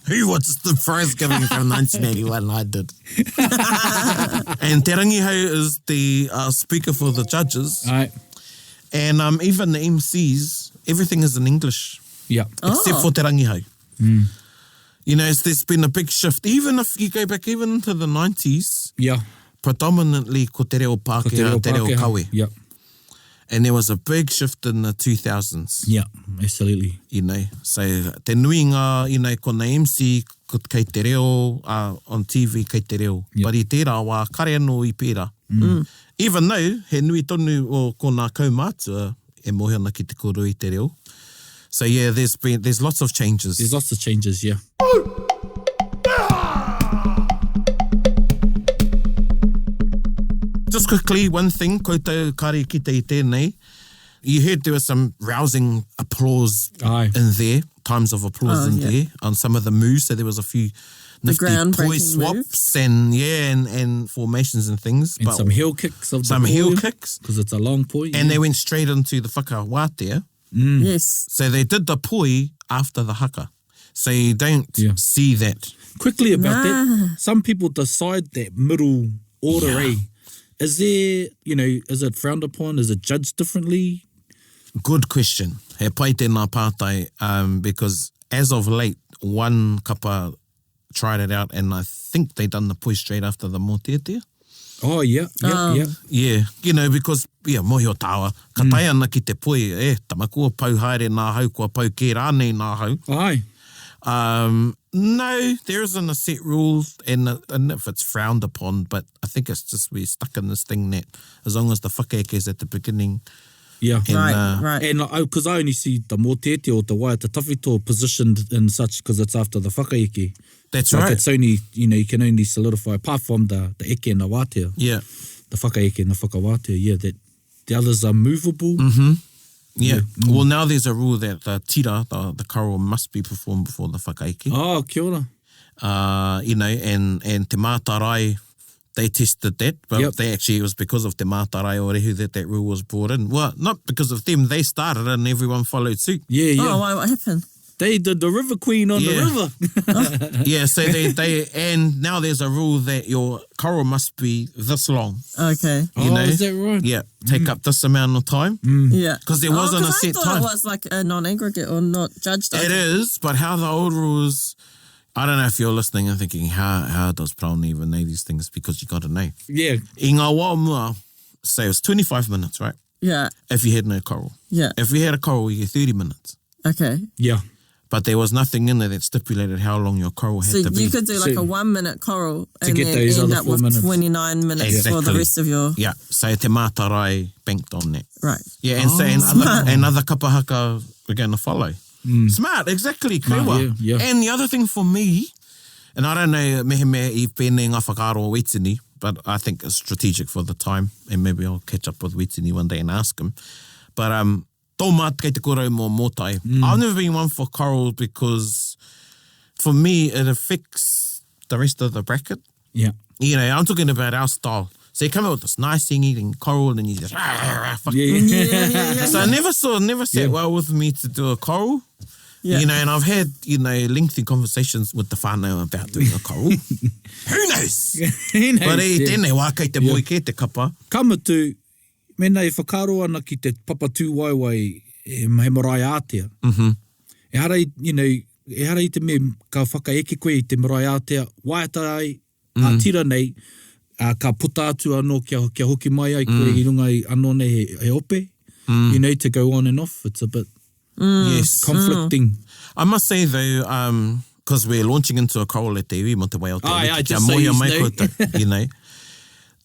Who watched the prize giving from 1981? I did. And Te Rangihau is the speaker for the judges. Right. And even the MCs, everything is in English. Yeah. Except for Te Rangihau. You know, there's been a big shift. Even if you go back even into the 90s, predominantly ko te reo Pākehā, te reo kawe. Yeah. And there was a big shift in the 2000s. Yeah, absolutely. You know, so te nui ngā, you know, kona MC kei te reo on TV kei te reo. Yep. But I tērā wā kare anō I pērā. Even though he nui tonu o kona kaumātua e mohi ana ki te koro I te reo. So yeah, there's lots of changes. There's lots of changes, yeah. Just quickly, one thing, koutou kare ki te I tēnei. You heard there was some rousing applause in there, times of applause in there, on some of the moves. So there was a few nifty poi swaps and formations and things. And but some heel kicks of the heel kicks. Because it's a long poi. And they went straight into the Whakawatea. Yes. So they did the poi after the haka. So you don't see that. Quickly about that, some people decide that middle order, Is there, you know, is it frowned upon? Is it judged differently? Good question. He pai tēnā pātai, because as of late, one kapa tried it out and I think they done the poi straight after the motetea. Oh, yeah. Yeah, you know, because, mohi o tāua, ka tai ana ki te poi, tamakua pau haere nā hau, kua pau kē rānei nā hau. Aye. No, there isn't a set rule, and if it's frowned upon, but I think it's just we're stuck in this thing that as long as the whakaeke is at the beginning. Yeah. And, right. And because I only see the motete or the waiata tawhito positioned in such because it's after the whakaeke. That's like right. It's only, you know, you can only solidify apart from the eke and the wātea. Yeah. The whakaeke and the whakawatea, that the others are movable. Yeah. Well, now there's a rule that the tira, the choral, must be performed before the whakaeke. Oh, kia ora. You know, and te mātarai, they tested that, but they actually, it was because of te mātarai o rehu that rule was brought in. Well, not because of them, they started and everyone followed suit. Yeah. Oh, what happened? They did the river queen on the river. Yeah, so they and now there's a rule that your choral must be this long. Okay. You know? Is that right? Yeah, take up this amount of time. Yeah. Because there wasn't a set time. I thought it was like a non-aggregate or not judged. It is, but how the old rules, I don't know if you're listening and thinking, how does Praone even know these things? Because you got to know. Yeah. I ngā wā mua, say it was 25 minutes, right? Yeah. If you had no choral. Yeah. If we had a choral, you get 30 minutes. Okay. Yeah. But there was nothing in there that stipulated how long your choral had to be. So you could do like a 1 minute choral and get then those end other up 4 with minutes. 29 minutes for the rest of your... Yeah, so te mātarai banked on that. Right. Yeah, and other kapa haka we're going to follow. Smart, exactly, kaua. Yeah. And the other thing for me, and I don't know mehe I pēnei ngā whakaaro o Wetini, but I think it's strategic for the time, and maybe I'll catch up with Wetini one day and ask him. But tō māt kei te korau mō mōtai. I've never been one for choral because for me it affects the rest of the bracket. Yeah. You know, I'm talking about our style. So you come out with this nice singing and choral and you just... Yeah. So I never sat well with me to do a choral. Yeah. You know, and I've had, lengthy conversations with the whānau about doing a choral. Who knows? But tēnei wā kei te moi ke te kapa. Kamatu, mena e whakaro ana ki te papatū waiwai he marae ātea. E hara i te me ka whakaeke koe i te marae ātea, waiata ai, a tira nei, ka puta atu anō kia hoki mai ai koe i runga i anō nei he ope. You know, to go on and off, it's a bit conflicting. I must say though, because we're launching into a choral at te iwi mo te wai o te I just say his name. You know,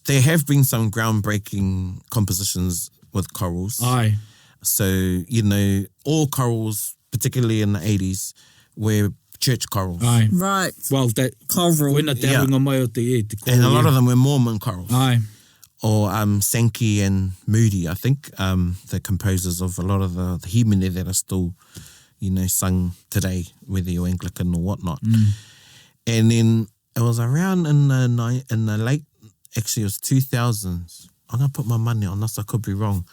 there have been some groundbreaking compositions with chorals. Aye. So, you know, all chorals, particularly in the 80s, were church chorals. Aye. Right. Well, that Choral. Wena te aunga mai o te choral. And a lot of them were Mormon chorals. Aye. Or Sankey and Moody, I think, the composers of a lot of the himene that are still, you know, sung today, whether you're Anglican or whatnot. And then it was around in the late, actually it was 2000s. I'm going to put my money on this, I could be wrong.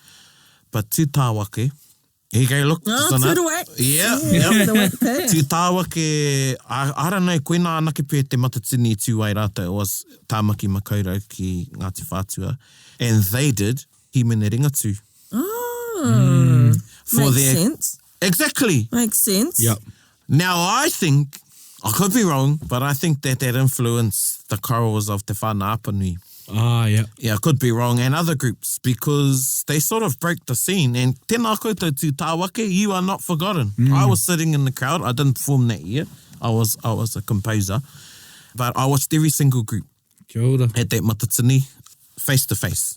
But Tū Tāwake, here you go, look. Duet. Yeah. Tū Tāwake, I don't know, koina anake pē te Matatini tū Wairata, it was Tāmaki Makaurau ki Ngāti Whātua. And they did Himene Ringatu. Makes sense. Exactly. Makes sense. Yep. Now, I think, I could be wrong, but I think that influenced the chorals of Te Whānau Apanui. Ah, yeah. Yeah, I could be wrong, and other groups, because they sort of broke the scene. And tēnā koutou Tū Tāwake, you are not forgotten. I was sitting in the crowd. I didn't perform that year. I was a composer. But I watched every single group Kia ora. at that Matatini, face to face.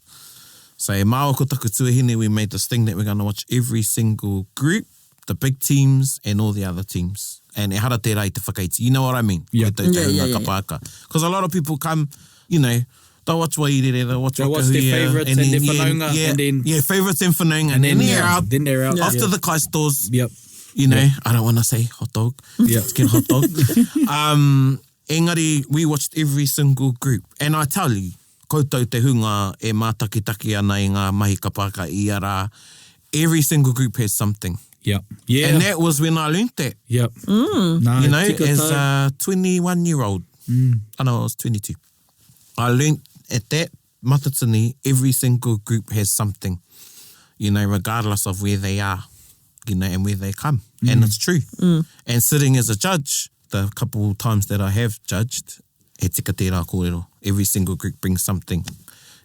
So māua ko taku tuahine, we made this thing that we're going to watch every single group, the big teams and all the other teams. And e hara te rai te whakaiti. You know what I mean? Yeah. Because a lot of people come, you know, they'll watch Wairere, they'll watch They'll watch their favourites and their whanaunga. And then, yeah, favourites and whanunga. And then they're out. Then they're out. After Yeah. the kai stores. Yep. You know, I don't want to say hot dog. Yeah. Let's get hot dog. Engari, we watched every single group. And I tell you, koutou te hunga e mātakitaki ana i ngā mahi kapaka i ara. Every single group has something. Yep. Yeah. And that was when I learnt that. Yep. Nā, You know, tika as tau. a 21-year-old. I know I was 22. I learnt at that Matatini, every single group has something, you know, regardless of where they are, you know, and where they come. And it's true. And sitting as a judge, the couple times that I have judged, he tika tērā kōrero. Every single group brings something,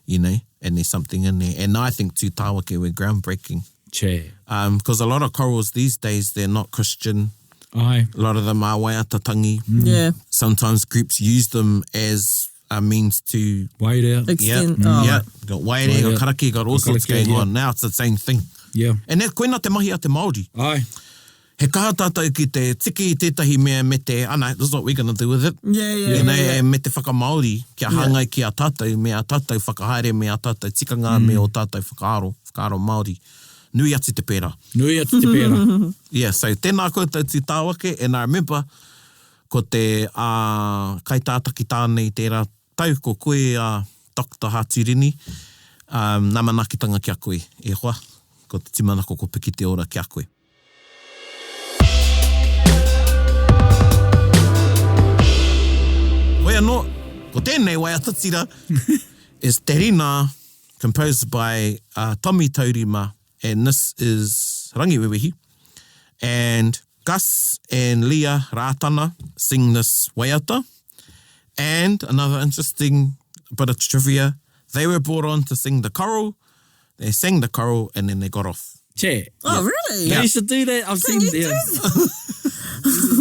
you know, and there's something in there. And I think Tū Tāwake were groundbreaking. Che. Because a lot of chorals these days, they're not Christian. Aye. A lot of them are waiata-tangi. Yeah. Sometimes groups use them as a means to... Wait out. Extend. Yeah, got waire, got karaki, got all sorts Karaki, going yeah. on. Now it's the same thing. Yeah. And that koina te mahi a te Māori. Aye. He kaha tātou ki te tiki i tētahi mea me te, this is what we're going to do with it. Yeah. You know, me te whakamāori, kia hangai ki a tātou, me a tātou whakahaere, me a tātou tikanga, me o tātou whakaaro Māori. Nui atu te pērā. Nui atu te pērā. Yeah, so tēnā koutou Tū Tāwake, and I remember ko te kaitātaki tānei tērā tau, ko koe Dr. Hāturini, namanakitanga kia koe, e hoa, ko te timanako ko piki te ora kia koe. Wai anō, ko tēnei waiata tira is Taringa, composed by Tommy Taurima, and this is Rangiwewehi. And Gus and Leah Ratana sing this waiata. And another interesting bit of trivia, they were brought on to sing the choral, they sang the choral, and then they got off. Che. Oh, really? They used to do that. I've seen you do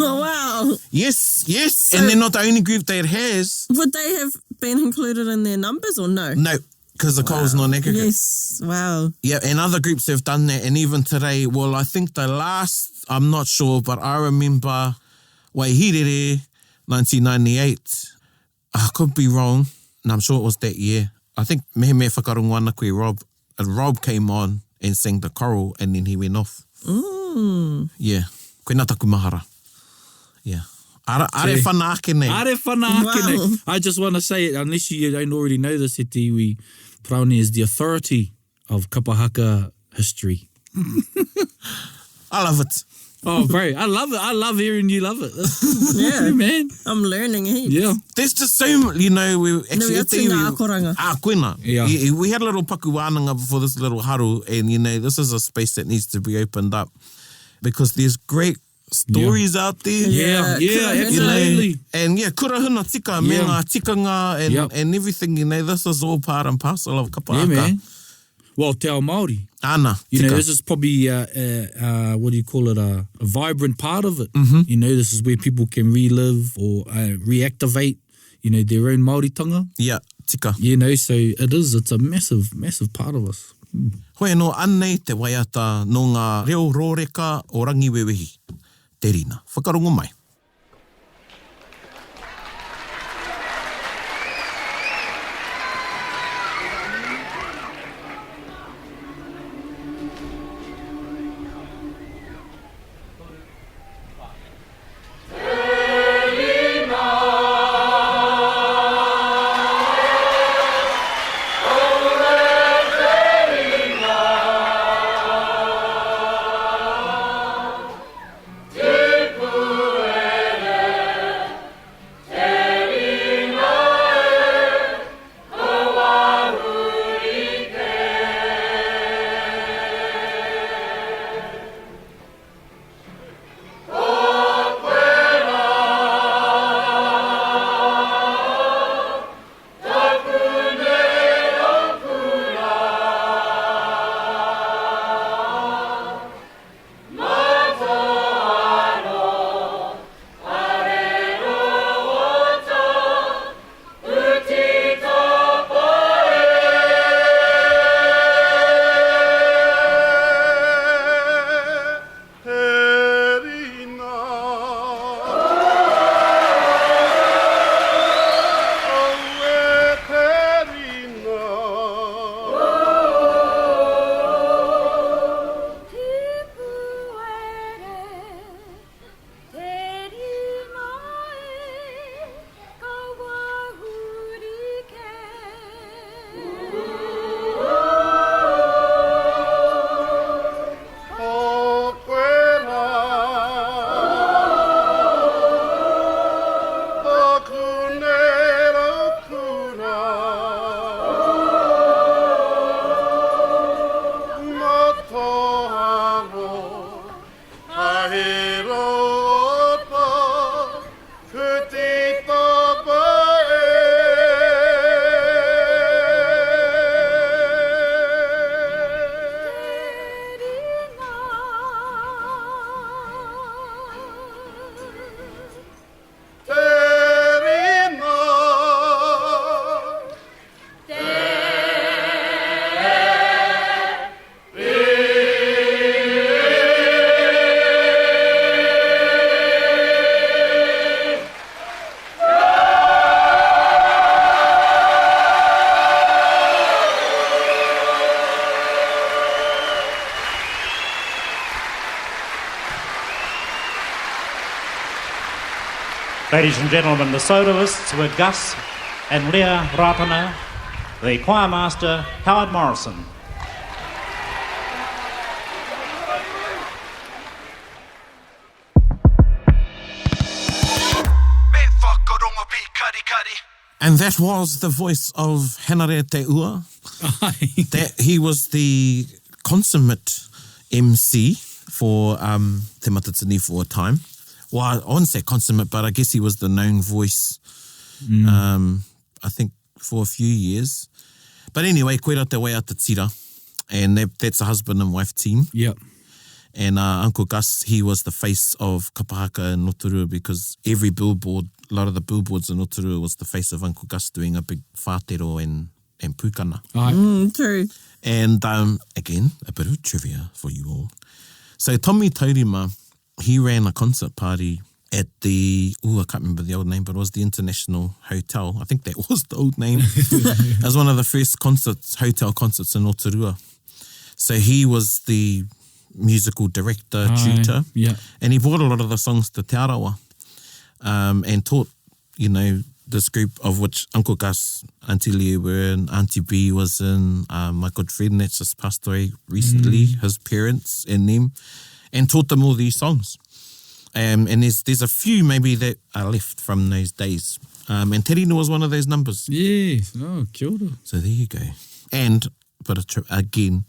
Oh, wow. Yes. And they're not the only group that has. Would they have been included in their numbers or no? No, because the choral's not aggregate. Yes. Wow. Yeah, and other groups have done that. And even today, well, I think the last, I'm not sure, but I remember Waihirere, 1998. I could be wrong, and I'm sure it was that year. I think mehe me whakarunga ana koe Rob, and Rob came on and sang the choral, and then he went off. Yeah. Koe nā taku mahara. Yeah. Are whanaake nei. Are whanaake nei. Wow. I just want to say it, unless you don't already know this, he iwi, Praone is the authority of kapahaka history. I love it. Oh, bro, I love it. I love hearing you love it. Yeah. True, man. I'm learning heaps. Yeah. There's just so, you know, we actually... atu ngā akoranga. Koina. Yeah. We had a little paku wānanga before this little haru, and, you know, this is a space that needs to be opened up because there's great stories out there. Yeah, Yeah, absolutely. And yeah, kurahuna tika, me Yeah. ngā tikanga and, Yep. and everything, you know, this is all part and parcel of kapahaka. Yeah, man. Well, te ao Māori. Ana, You tika. know, this is probably, what do you call it, a vibrant part of it. You know, this is where people can relive or reactivate, you know, their own Māori tonga. Yeah, tika. You know, so it's a massive, massive part of us. Hoi no anei te waiata no ngā reo rōreka o Rangiwewehi. Te Rina. Whakarongo mai. Ladies and gentlemen, the soloists were Gus and Leah Ratana, the choir master Howard Morrison. And that was the voice of Henare Te Ua. He was the consummate MC for Te Matatini for a time. Well, I wouldn't say consummate, but I guess he was the known voice, I think, for a few years. But anyway, koera te waiata tira, and that's a husband and wife team. Yep. And Uncle Gus, he was the face of Kapahaka in Rotorua because every billboard, a lot of the billboards in Rotorua was the face of Uncle Gus doing a big whātero and pūkana. True. And again, a bit of trivia for you all. So Tommy Taurima, he ran a concert party at the, I can't remember the old name, but it was the International Hotel. I think that was the old name. It was one of the first hotel concerts in Rotorua. So he was the musical director, tutor, and he brought a lot of the songs to Te Arawa and taught, this group of which Uncle Gus, Auntie Leah were in, Auntie B was in, my good friend that's just passed away recently, his parents and them, and taught them all these songs. And there's a few maybe that are left from those days. And Te Rina was one of those numbers. Yes. Oh, kia ora. So there you go. And, but again,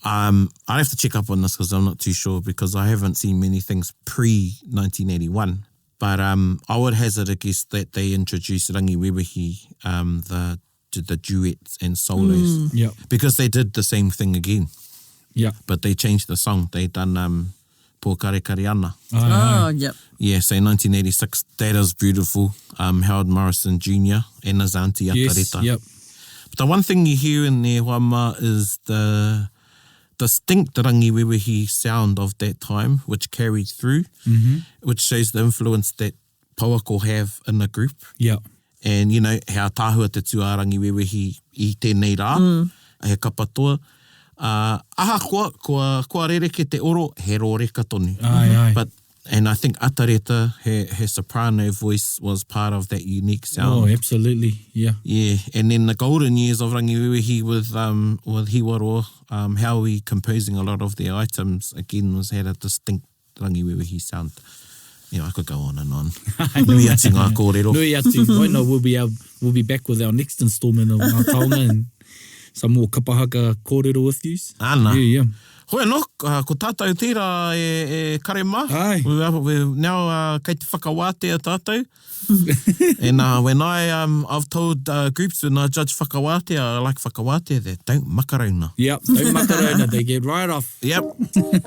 I have to check up on this because I'm not too sure because I haven't seen many things pre-1981. But I would hazard a guess that they introduced Rangiwewehi, the duets and solos. Because they did the same thing again. But they changed the song. They done Pōkare Ana. Yeah, so 1986. That is beautiful. Howard Morrison Jr. and his auntie Akareta. The one thing you hear in there, Wama, is the distinct Rangiwewehi sound of that time, which carried through, which shows the influence that pauako have in a group. Yeah. And, you know, how tāhua te tua Rangiwewehi I tēnei rā, he kapatoa. Aha kua rereke te oro, he rōreka tonu. Ai. And I think Atareta, her soprano voice was part of that unique sound. Oh, absolutely, yeah. Yeah, and then the golden years of Rangiwewehi with Hiwaro, Howie composing a lot of their items, again, had a distinct Rangiwewehi sound. Yeah, I could go on and on. Nui atu ngā kōrero. Nui atu. I know we'll be back with our next installment of Ngā Taonga and some more kapahaka kōrero with you. Ana. Yeah. Hoi no, ko tātou tērā e karema. Ai. We're now kei te whakawatea tātou. And when I've told groups when I judge whakawatea, I like whakawatea, they don't makarona. Yep, don't makarona, they get right off. Yep.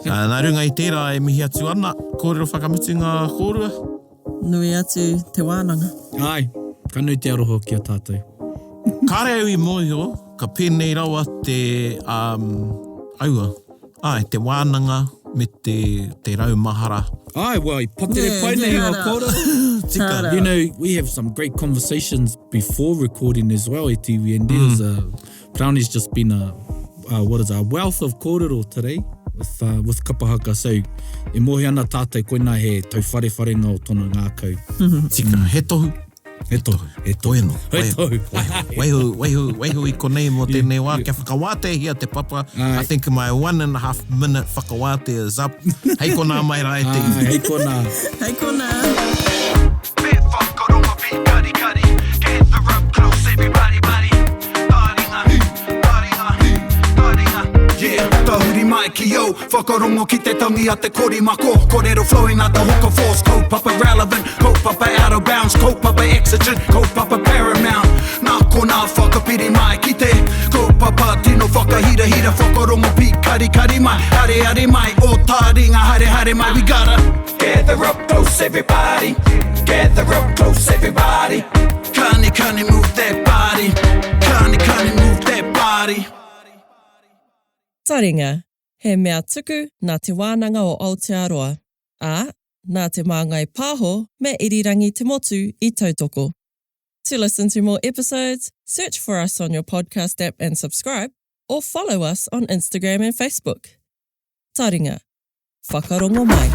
Nā runga I tērā e mihi atu ana, kōrero whakamutu ngā kōrua. Nui atu te wānanga. Ai, ka nui te aroho ki a tātou. Kāreo I mōhio, ka pēnei rawa te aua. Ai, te wānanga me te raumahara. Ai, well, I patere pai nei ngā kōra. Tika. You know, we have some great conversations before recording as well, e tiwi, and there's Brownie's just been a wealth of kōrero today with kapahaka. So, e mohi ana tātou koina he tau wharewharenga o tōna ngākau. Tika, he tohu. He tohu. Toeno. He tohu. Waihu I konei mo tēnei wā. Kia whakawate hia te papa. I think my 1.5 minute whakawate is up. Hei kona mai rai te iwi. Hei kona. Hei kona. Bit whakaronga pi kari kari. Gather up close everybody buddy. Taringa. Yeah, tahuri mai ki yo. Whakarongo ki te tangi a te kori mako. Kōrero flowing out the hookah force. Kaupapa relevant, kaupapa out of bounds. Kaupapa exigent, kaupapa paramount. Nā kona whakapiri mai ki te kaupapa tino whakahira whakarongo pi kari kari mai. Hare mai, o Taringa hare mai. We gotta gather up close everybody. Gather up close everybody. Kani move that body. Kani move that body. Taringa, he mea tuku nā te wānanga o Aotearoa, nā te māngai pāho me Irirangi te motu I tautoko. To listen to more episodes, search for us on your podcast app and subscribe, or follow us on Instagram and Facebook. Taringa, whakarongo mai.